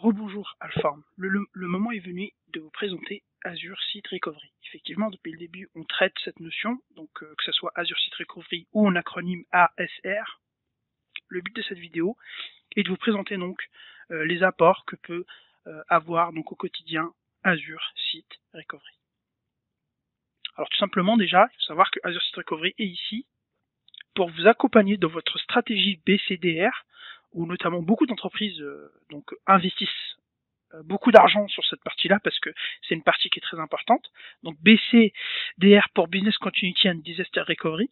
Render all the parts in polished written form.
Rebonjour Alform, le moment est venu de vous présenter Azure Site Recovery. Effectivement, depuis le début, on traite cette notion, donc que ce soit Azure Site Recovery ou en acronyme ASR. Le but de cette vidéo est de vous présenter donc les apports que peut avoir donc au quotidien Azure Site Recovery. Alors tout simplement déjà, il faut savoir que Azure Site Recovery est ici pour vous accompagner dans votre stratégie BCDR, où notamment beaucoup d'entreprises donc investissent beaucoup d'argent sur cette partie-là parce que c'est une partie qui est très importante. Donc BCDR pour Business Continuity and Disaster Recovery,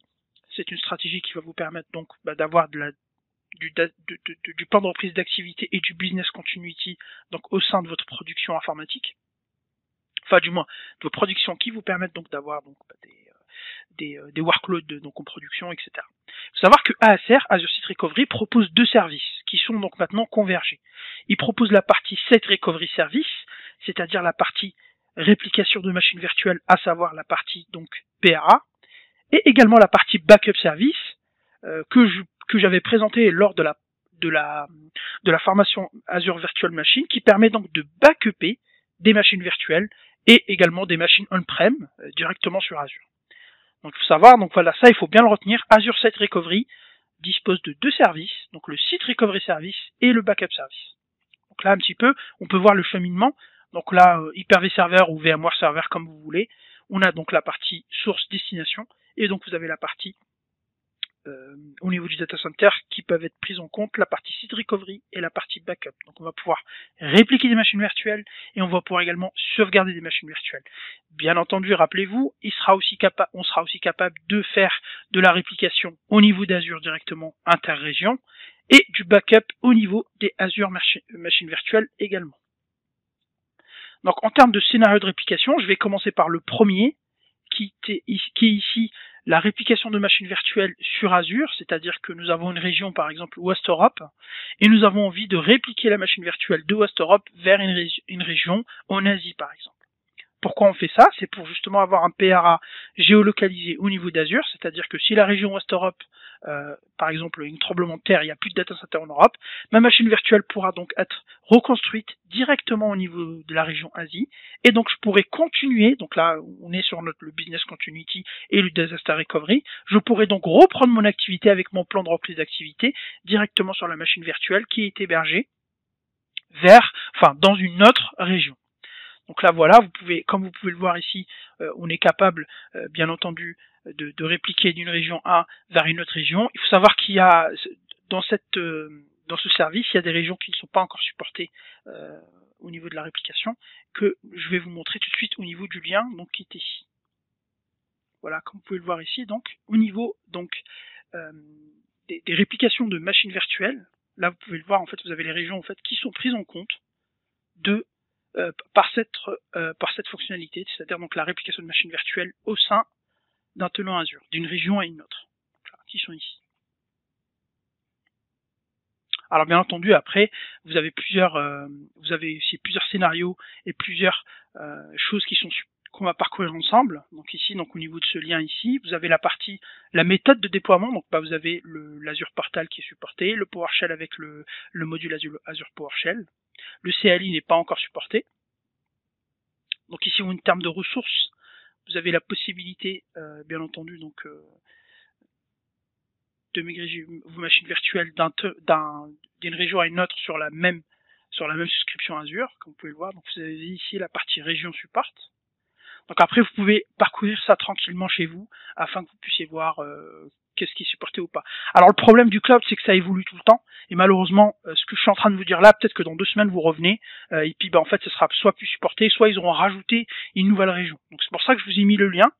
c'est une stratégie qui va vous permettre donc d'avoir du plan de reprise d'activité et du business continuity donc au sein de votre production informatique. Enfin du moins de vos productions qui vous permettent donc d'avoir donc des workloads donc en production, etc. Il faut savoir que ASR, Azure Site Recovery, propose deux services qui sont donc maintenant convergés. Il propose la partie Site Recovery Service, c'est-à-dire la partie réplication de machines virtuelles, à savoir la partie donc PRA, et également la partie Backup Service que j'avais présenté lors de la formation Azure Virtual Machine, qui permet donc de backuper des machines virtuelles et également des machines on-prem directement sur Azure. Donc il faut savoir, donc voilà, ça il faut bien le retenir, Azure Site Recovery dispose de deux services, donc le Site Recovery Service et le Backup Service. Donc là un petit peu, on peut voir le cheminement, donc là Hyper-V Server ou VMware Server comme vous voulez, on a donc la partie source destination et donc vous avez la partie au niveau du data center qui peuvent être prises en compte, la partie Site Recovery et la partie Backup. Donc on va pouvoir répliquer des machines virtuelles et on va pouvoir également sauvegarder des machines virtuelles. Bien entendu, rappelez-vous, on sera aussi capable de faire de la réplication au niveau d'Azure directement interrégion et du backup au niveau des Azure machines virtuelles également. Donc en termes de scénario de réplication, je vais commencer par le premier qui est ici la réplication de machines virtuelles sur Azure, c'est-à-dire que nous avons une région, par exemple Ouest Europe, et nous avons envie de répliquer la machine virtuelle de Ouest Europe vers une région en Asie, par exemple. Pourquoi on fait ça? C'est pour justement avoir un PRA géolocalisé au niveau d'Azure, c'est-à-dire que si la région Ouest Europe, par exemple, un tremblement de terre, il n'y a plus de data center en Europe, ma machine virtuelle pourra donc être reconstruite directement au niveau de la région Asie, et donc je pourrais continuer, donc là on est sur le business continuity et le disaster recovery, je pourrais donc reprendre mon activité avec mon plan de reprise d'activité directement sur la machine virtuelle qui est hébergée dans une autre région. Donc là voilà, comme vous pouvez le voir ici, on est capable, bien entendu, de répliquer d'une région A vers une autre région. Il faut savoir qu'il y a dans ce service, il y a des régions qui ne sont pas encore supportées au niveau de la réplication, que je vais vous montrer tout de suite au niveau du lien, donc qui est ici. Voilà, comme vous pouvez le voir ici, donc au niveau des réplications de machines virtuelles, là vous pouvez le voir, en fait, vous avez les régions en fait qui sont prises en compte par cette fonctionnalité, c'est-à-dire donc la réplication de machines virtuelles au sein d'un tenant Azure, d'une région à une autre, qui sont ici. Alors bien entendu, après, vous avez aussi plusieurs scénarios et plusieurs choses qu'on va parcourir ensemble. Donc ici, donc au niveau de ce lien ici, vous avez la méthode de déploiement. Donc vous avez l'Azure Portal qui est supporté, le PowerShell avec le module Azure PowerShell. Le CLI n'est pas encore supporté. Donc ici, en termes de ressources, vous avez la possibilité, bien entendu, donc de migrer vos machines virtuelles d'une région à une autre sur la même souscription Azure, comme vous pouvez le voir. Donc vous avez ici la partie région support. Donc après, vous pouvez parcourir ça tranquillement chez vous afin que vous puissiez voir qu'est-ce qui est supporté ou pas. Alors le problème du cloud, c'est que ça évolue tout le temps, et malheureusement, ce que je suis en train de vous dire là, peut-être que dans 2 semaines vous revenez, et puis en fait ce sera soit plus supporté, soit ils auront rajouté une nouvelle région. Donc c'est pour ça que je vous ai mis le lien.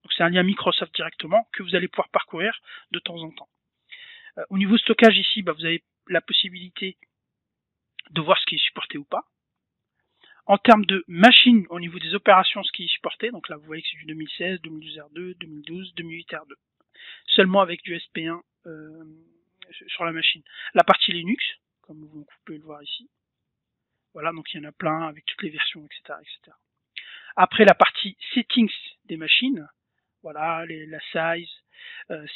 Donc c'est un lien Microsoft directement que vous allez pouvoir parcourir de temps en temps. Au niveau stockage ici, vous avez la possibilité de voir ce qui est supporté ou pas. En termes de machines, au niveau des opérations, ce qui est supporté, donc là vous voyez que c'est du 2016, 2012 R2, 2012, 2008 R2. Seulement avec du SP1 sur la machine. La partie Linux, comme vous pouvez le voir ici. Voilà, donc il y en a plein avec toutes les versions, etc. etc. Après la partie settings des machines, voilà, la size,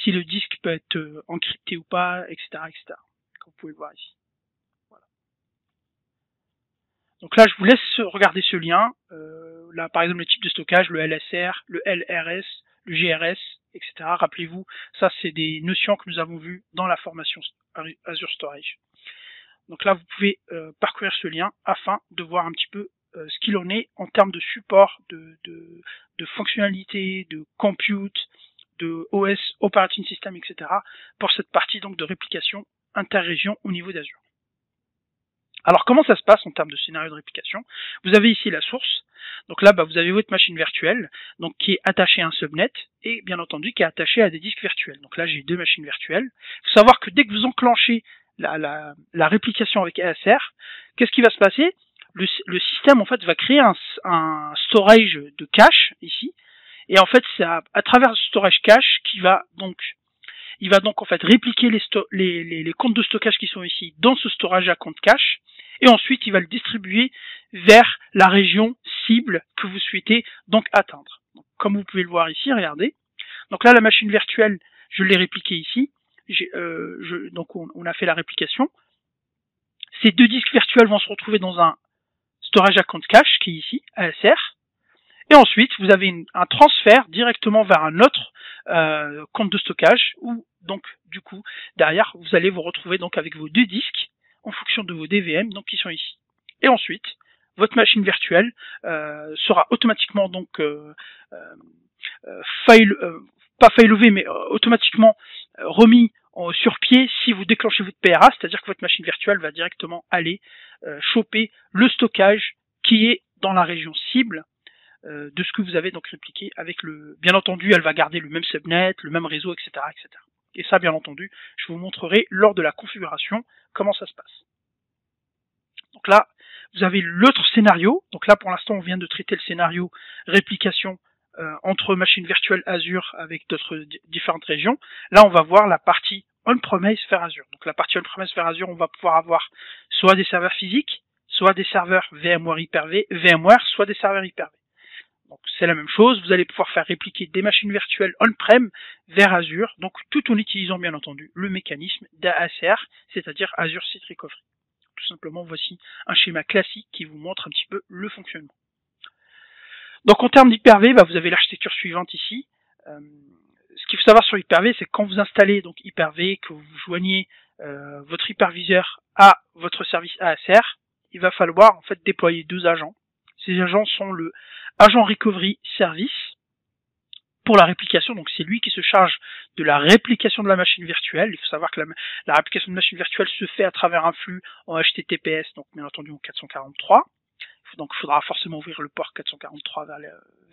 si le disque peut être encrypté ou pas, etc. etc. Comme vous pouvez le voir ici. Voilà. Donc là, je vous laisse regarder ce lien. Là, par exemple, le type de stockage, le LSR, le LRS, le GRS, etc. Rappelez-vous, ça, c'est des notions que nous avons vues dans la formation Azure Storage. Donc là, vous pouvez parcourir ce lien afin de voir un petit peu ce qu'il en est en termes de support, de fonctionnalités, de compute, de OS, operating system, etc. pour cette partie donc de réplication interrégion au niveau d'Azure. Alors comment ça se passe en termes de scénario de réplication? Vous avez ici la source, donc là vous avez votre machine virtuelle, donc qui est attachée à un subnet et bien entendu qui est attachée à des disques virtuels. Donc là j'ai deux machines virtuelles. Il faut savoir que dès que vous enclenchez la réplication avec ASR, qu'est-ce qui va se passer? Le système en fait va créer un storage de cache ici, et en fait c'est à travers ce storage cache il va donc en fait répliquer les comptes de stockage qui sont ici dans ce storage à compte cache, et ensuite il va le distribuer vers la région cible que vous souhaitez donc atteindre. Donc, comme vous pouvez le voir ici, regardez. Donc là la machine virtuelle, je l'ai répliquée ici. Donc on a fait la réplication. Ces deux disques virtuels vont se retrouver dans un storage à compte cache qui est ici, ASR. Et ensuite, vous avez un transfert directement vers un autre compte de stockage où, donc, du coup, derrière, vous allez vous retrouver donc avec vos deux disques en fonction de vos DVM, donc qui sont ici. Et ensuite, votre machine virtuelle sera automatiquement donc pas failover, mais automatiquement remis sur pied si vous déclenchez votre PRA, c'est-à-dire que votre machine virtuelle va directement aller choper le stockage qui est dans la région cible de ce que vous avez donc répliqué avec bien entendu, elle va garder le même subnet, le même réseau, etc., etc. Et ça, bien entendu, je vous montrerai lors de la configuration comment ça se passe. Donc là, vous avez l'autre scénario. Donc là, pour l'instant, on vient de traiter le scénario réplication entre machines virtuelles Azure avec d'autres différentes régions. Là, on va voir la partie on-premise vers Azure. Donc la partie on-premise vers Azure, on va pouvoir avoir soit des serveurs physiques, soit des serveurs VMware Hyper-V, soit des serveurs Hyper-V. Donc c'est la même chose, vous allez pouvoir faire répliquer des machines virtuelles on-prem vers Azure, donc tout en utilisant bien entendu le mécanisme d'ASR, c'est-à-dire Azure Site Recovery. Tout simplement, voici un schéma classique qui vous montre un petit peu le fonctionnement. Donc en termes d'Hyper-V, vous avez l'architecture suivante ici. Ce qu'il faut savoir sur Hyper-V, c'est que quand vous installez donc Hyper-V, que vous joignez votre hyperviseur à votre service ASR, il va falloir en fait déployer deux agents. Ces agents sont le agent Recovery Service pour la réplication, donc c'est lui qui se charge de la réplication de la machine virtuelle. Il faut savoir que la réplication de machine virtuelle se fait à travers un flux en HTTPS, donc bien entendu en 443. Donc il faudra forcément ouvrir le port 443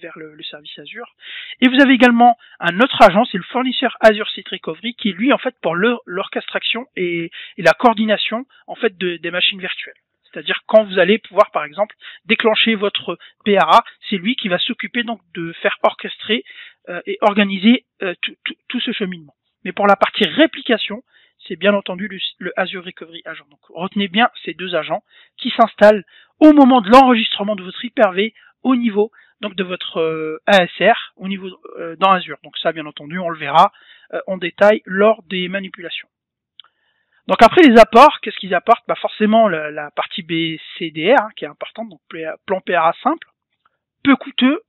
vers le service Azure. Et vous avez également un autre agent, c'est le fournisseur Azure Site Recovery, qui est lui en fait pour l'orchestration et la coordination en fait des machines virtuelles. C'est-à-dire quand vous allez pouvoir par exemple déclencher votre PRA, c'est lui qui va s'occuper donc de faire orchestrer et organiser tout ce cheminement. Mais pour la partie réplication, c'est bien entendu le Azure Recovery Agent. Donc retenez bien ces deux agents qui s'installent au moment de l'enregistrement de votre Hyper-V au niveau donc de votre ASR au niveau dans Azure. Donc ça bien entendu on le verra en détail lors des manipulations. Donc après les apports, qu'est-ce qu'ils apportent? Forcément la partie BCDR qui est importante, donc plan PRA simple, peu coûteux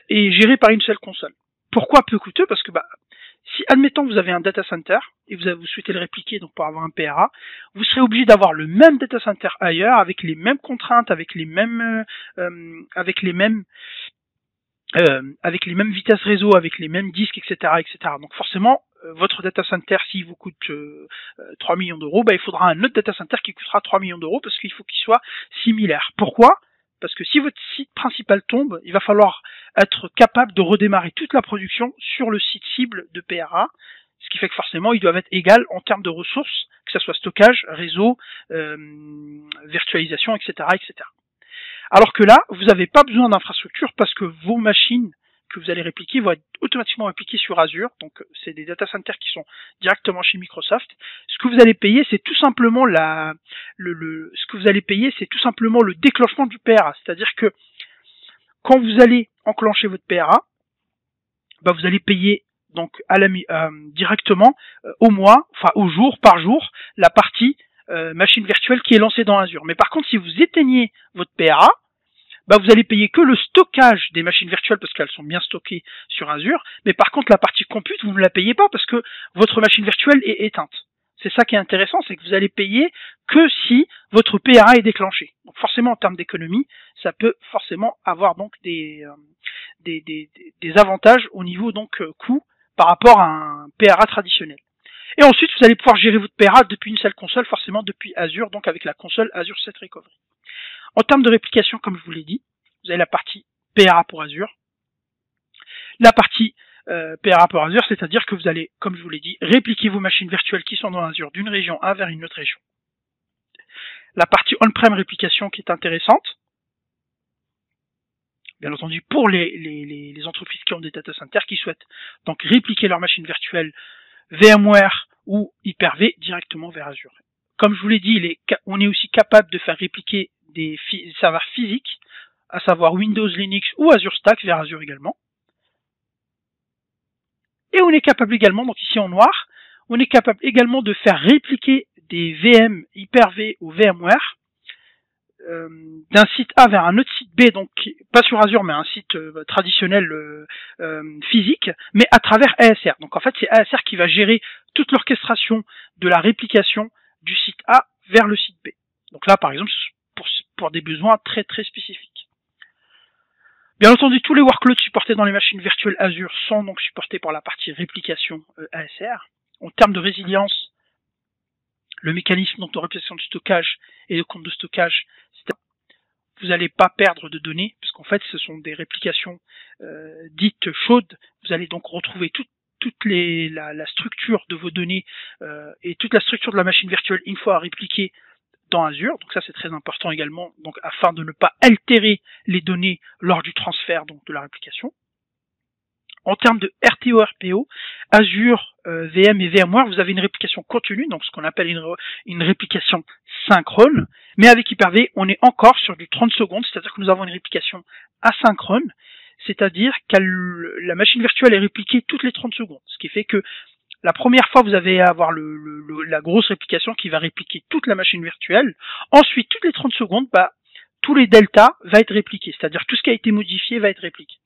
et géré par une seule console. Pourquoi peu coûteux? Parce que si admettons vous avez un data center et vous souhaitez le répliquer donc pour avoir un PRA, vous serez obligé d'avoir le même data center ailleurs avec les mêmes contraintes, avec les mêmes vitesses réseau, avec les mêmes disques, etc., etc. Donc forcément, votre data center, s'il vous coûte 3 millions d'euros, il faudra un autre data center qui coûtera 3 millions d'euros parce qu'il faut qu'il soit similaire. Pourquoi? Parce que si votre site principal tombe, il va falloir être capable de redémarrer toute la production sur le site cible de PRA, ce qui fait que forcément, ils doivent être égaux en termes de ressources, que ce soit stockage, réseau, virtualisation, etc., etc. Alors que là, vous n'avez pas besoin d'infrastructure parce que vos machines que vous allez répliquer vont être automatiquement répliquées sur Azure. Donc, c'est des data centers qui sont directement chez Microsoft. Ce que vous allez payer, c'est tout simplement le déclenchement du PRA. C'est-à-dire que quand vous allez enclencher votre PRA, vous allez payer donc directement au mois, au jour, par jour, la partie machine virtuelle qui est lancée dans Azure. Mais par contre, si vous éteignez votre PRA, bah vous allez payer que le stockage des machines virtuelles parce qu'elles sont bien stockées sur Azure. Mais par contre, la partie compute, vous ne la payez pas parce que votre machine virtuelle est éteinte. C'est ça qui est intéressant, c'est que vous allez payer que si votre PRA est déclenché. Donc forcément, en termes d'économie, ça peut forcément avoir donc des avantages au niveau donc coût par rapport à un PRA traditionnel. Et ensuite, vous allez pouvoir gérer votre PRA depuis une seule console, forcément depuis Azure, donc avec la console Azure Site Recovery. En termes de réplication, comme je vous l'ai dit, vous avez la partie PRA pour Azure. La partie PRA pour Azure, c'est-à-dire que vous allez, comme je vous l'ai dit, répliquer vos machines virtuelles qui sont dans Azure d'une région A vers une autre région. La partie on-prem réplication qui est intéressante, bien entendu pour les entreprises qui ont des data centers qui souhaitent donc répliquer leurs machines virtuelles VMware ou Hyper-V directement vers Azure. Comme je vous l'ai dit, on est aussi capable de faire répliquer des serveurs physiques, à savoir Windows, Linux ou Azure Stack vers Azure également. Et on est capable également, donc ici en noir, on est capable également de faire répliquer des VM Hyper-V ou VMware d'un site A vers un autre site B, donc pas sur Azure mais un site traditionnel physique, mais à travers ASR. Donc en fait c'est ASR qui va gérer toute l'orchestration de la réplication du site A vers le site B. Donc là par exemple pour des besoins très très spécifiques. Bien entendu, tous les workloads supportés dans les machines virtuelles Azure sont donc supportés par la partie réplication ASR. En termes de résilience, le mécanisme de réplication de stockage et de compte de stockage, vous n'allez pas perdre de données, parce qu'en fait ce sont des réplications dites chaudes. Vous allez donc retrouver la structure de vos données et toute la structure de la machine virtuelle une fois répliquée dans Azure. Donc ça c'est très important également, donc afin de ne pas altérer les données lors du transfert donc de la réplication. En termes de RTO, RPO, Azure, VM et VMware, vous avez une réplication continue, donc ce qu'on appelle une réplication synchrone, mais avec Hyper-V, on est encore sur du 30 secondes, c'est-à-dire que nous avons une réplication asynchrone, c'est-à-dire que la machine virtuelle est répliquée toutes les 30 secondes, ce qui fait que la première fois, vous allez avoir la grosse réplication qui va répliquer toute la machine virtuelle. Ensuite, toutes les 30 secondes, tous les deltas vont être répliqués, c'est-à-dire tout ce qui a été modifié va être répliqué.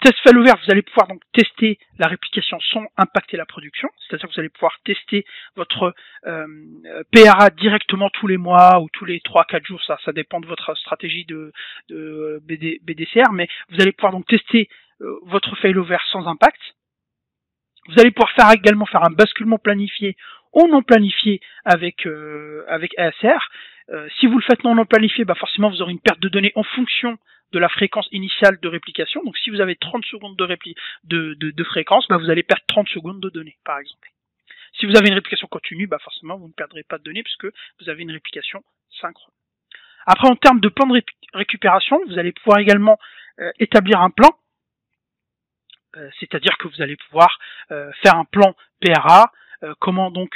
Test failover, vous allez pouvoir donc tester la réplication sans impacter la production, c'est-à-dire que vous allez pouvoir tester votre PRA directement tous les mois ou tous les 3-4 jours, ça dépend de votre stratégie de BDCR, mais vous allez pouvoir donc tester votre failover sans impact. Vous allez pouvoir également faire un basculement planifié ou non planifié avec ASR. Si vous le faites non planifié, forcément vous aurez une perte de données en fonction de la fréquence initiale de réplication. Donc si vous avez 30 secondes de fréquence, vous allez perdre 30 secondes de données, par exemple. Si vous avez une réplication continue, forcément vous ne perdrez pas de données puisque vous avez une réplication synchrone. Après, en termes de plan de récupération, vous allez pouvoir également établir un plan. C'est-à-dire que vous allez pouvoir faire un plan PRA, comment donc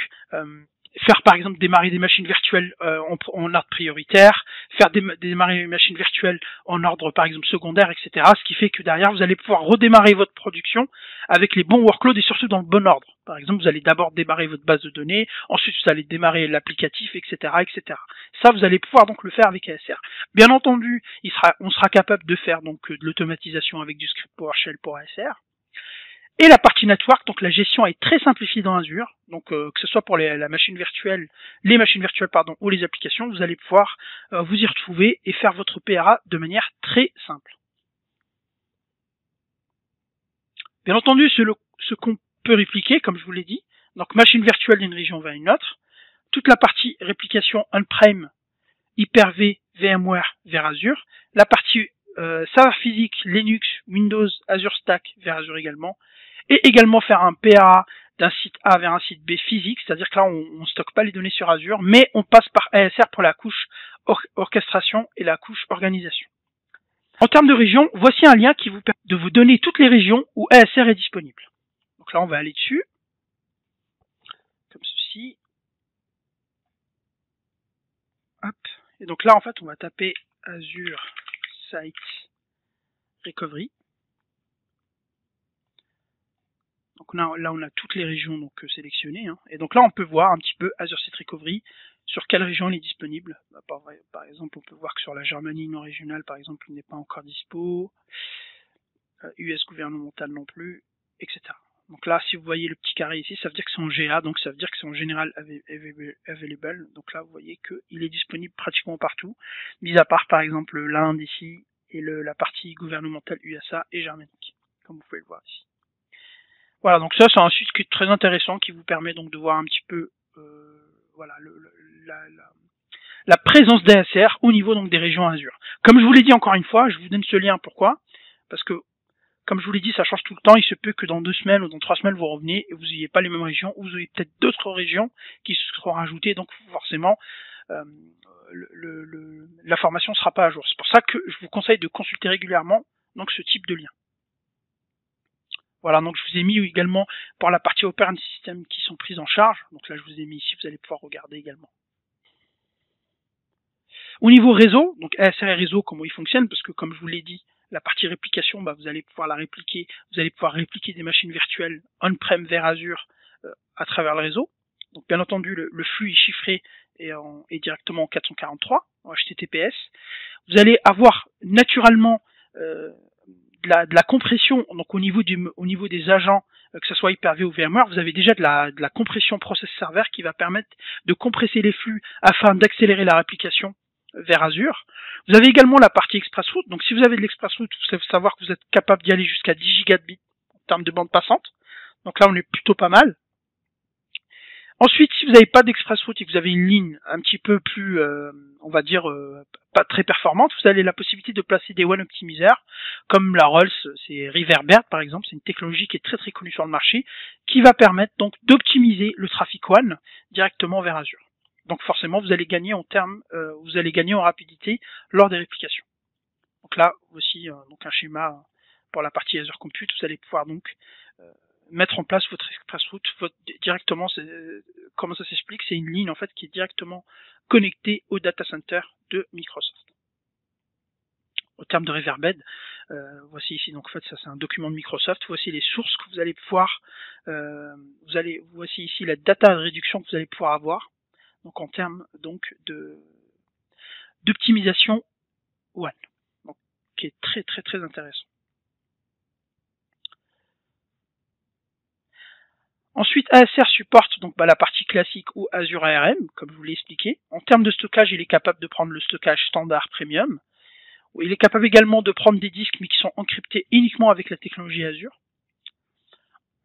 faire par exemple démarrer des machines virtuelles en ordre prioritaire, faire démarrer des machines virtuelles en ordre par exemple secondaire, etc. Ce qui fait que derrière vous allez pouvoir redémarrer votre production avec les bons workloads et surtout dans le bon ordre. Par exemple, vous allez d'abord démarrer votre base de données, ensuite vous allez démarrer l'applicatif, etc., etc. Ça, vous allez pouvoir donc le faire avec ASR. Bien entendu, on sera capable de faire donc de l'automatisation avec du script PowerShell pour ASR. Et la partie network, donc la gestion est très simplifiée dans Azure, donc que ce soit pour les machines virtuelles ou les applications, vous allez pouvoir vous y retrouver et faire votre PRA de manière très simple. Bien entendu, ce qu'on peut répliquer, comme je vous l'ai dit, donc machine virtuelle d'une région vers une autre, toute la partie réplication on-prem, Hyper-V, VMware vers Azure, la partie serveur physique, Linux, Windows, Azure Stack vers Azure également, et également faire un PRA d'un site A vers un site B physique, c'est-à-dire que là on stocke pas les données sur Azure, mais on passe par ASR pour la couche orchestration et la couche organisation. En termes de région, voici un lien qui vous permet de vous donner toutes les régions où ASR est disponible. Donc là on va aller dessus, comme ceci. Hop. Et donc là en fait on va taper Azure Site Recovery. Donc là, on a toutes les régions donc sélectionnées. Hein. Et donc là, on peut voir un petit peu Azure Site Recovery, sur quelle région il est disponible. Bah, par exemple, on peut voir que sur la Germanie non régionale, par exemple, il n'est pas encore dispo. US gouvernemental non plus, etc. Donc là, si vous voyez le petit carré ici, ça veut dire que c'est en GA, donc ça veut dire que c'est en General Available. Donc là, vous voyez qu'il est disponible pratiquement partout, mis à part par exemple l'Inde ici et la partie gouvernementale USA et germanique, comme vous pouvez le voir ici. Voilà, donc ça c'est un site qui est très intéressant, qui vous permet donc de voir un petit peu voilà la présence d'ASR au niveau donc des régions Azure. Comme je vous l'ai dit encore une fois, je vous donne ce lien, pourquoi? Parce que comme je vous l'ai dit, ça change tout le temps. Il se peut que dans 2 semaines ou dans 3 semaines, vous reveniez et vous n'ayez pas les mêmes régions, ou vous avez peut-être d'autres régions qui seront rajoutées. Donc forcément, l'information ne sera pas à jour. C'est pour ça que je vous conseille de consulter régulièrement donc ce type de lien. Voilà, donc je vous ai mis également pour la partie operating system qui sont prises en charge. Donc là, je vous ai mis ici, vous allez pouvoir regarder également. Au niveau réseau, donc ASR et réseau, comment ils fonctionnent, parce que comme je vous l'ai dit, la partie réplication, vous allez pouvoir la répliquer, vous allez pouvoir répliquer des machines virtuelles on-prem vers Azure à travers le réseau. Donc bien entendu, le flux est chiffré et directement en 443, en HTTPS. Vous allez avoir naturellement de la compression, donc au niveau des agents, que ce soit Hyper-V ou VMware, vous avez déjà de la compression process server qui va permettre de compresser les flux afin d'accélérer la réplication vers Azure. Vous avez également la partie ExpressRoute. Donc si vous avez de l'ExpressRoute, vous savez savoir que vous êtes capable d'y aller jusqu'à 10 gigabits en termes de bande passante. Donc là, on est plutôt pas mal. Ensuite, si vous n'avez pas d'ExpressRoute et que vous avez une ligne un petit peu plus, on va dire, pas très performante, vous avez la possibilité de placer des One Optimizers, comme la Rolls, c'est Riverbird par exemple, c'est une technologie qui est très très connue sur le marché, qui va permettre donc d'optimiser le trafic One directement vers Azure. Donc forcément, vous allez gagner vous allez gagner en rapidité lors des réplications. Donc là aussi, donc un schéma pour la partie Azure Compute, vous allez pouvoir donc mettre en place votre ExpressRoute directement. Comment ça s'explique? C'est une ligne en fait qui est directement connectée au data center de Microsoft. Au terme de Riverbed, voici ici donc en fait ça c'est un document de Microsoft. Voici les sources que vous allez pouvoir, voici ici la data de réduction que vous allez pouvoir avoir. Donc en termes donc d'optimisation One, donc qui est très très très intéressant. Ensuite, ASR supporte donc la partie classique ou Azure ARM, comme je vous l'ai expliqué. En termes de stockage, il est capable de prendre le stockage standard premium. Il est capable également de prendre des disques mais qui sont encryptés uniquement avec la technologie Azure.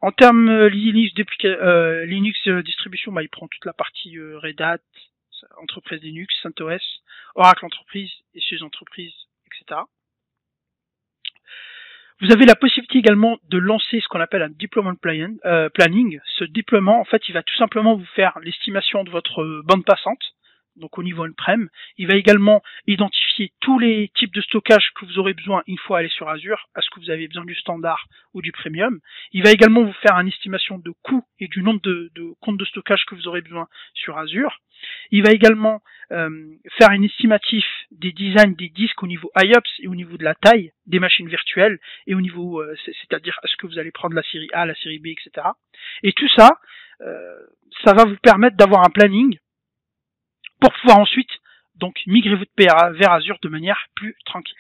En termes Linux distribution, il prend toute la partie Red Hat, Entreprise Linux, CentOS, Oracle Entreprise et SUSE Entreprise, etc. Vous avez la possibilité également de lancer ce qu'on appelle un deployment planning. Ce déploiement, en fait, il va tout simplement vous faire l'estimation de votre bande passante, donc au niveau on-prem. Il va également identifier tous les types de stockage que vous aurez besoin une fois aller sur Azure, est-ce que vous avez besoin du standard ou du premium. Il va également vous faire une estimation de coût et du nombre de comptes de stockage que vous aurez besoin sur Azure. Il va également faire une estimatif des designs des disques au niveau IOPS et au niveau de la taille des machines virtuelles et au niveau, c'est-à-dire est-ce que vous allez prendre la série A, la série B, etc. Et tout ça, ça va vous permettre d'avoir un planning pour pouvoir ensuite donc migrer votre PRA vers Azure de manière plus tranquille.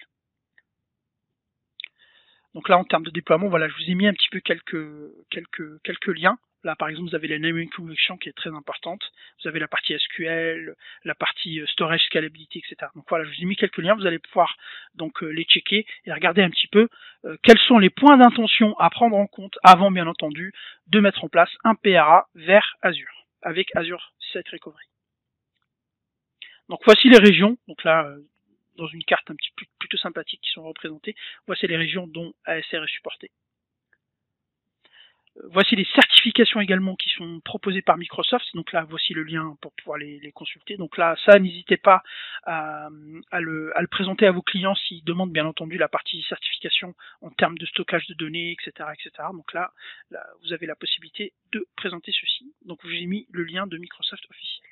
Donc là, en termes de déploiement, voilà, je vous ai mis un petit peu quelques liens. Là, par exemple, vous avez la naming convention qui est très importante. Vous avez la partie SQL, la partie storage, scalability, etc. Donc voilà, je vous ai mis quelques liens. Vous allez pouvoir donc les checker et regarder un petit peu quels sont les points d'intention à prendre en compte avant, bien entendu, de mettre en place un PRA vers Azure avec Azure Site Recovery. Donc voici les régions. Donc là, dans une carte un petit peu plutôt sympathique qui sont représentées, voici les régions dont ASR est supporté. Voici les certifications également qui sont proposées par Microsoft. Donc là, voici le lien pour pouvoir les consulter. Donc là, ça, n'hésitez pas à le présenter à vos clients s'ils demandent bien entendu la partie certification en termes de stockage de données, etc., etc. Donc là, vous avez la possibilité de présenter ceci. Donc je vous ai mis le lien de Microsoft officiel.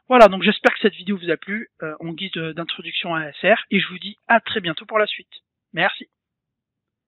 Voilà, donc j'espère que cette vidéo vous a plu en guise d'introduction à ASR et je vous dis à très bientôt pour la suite. Merci.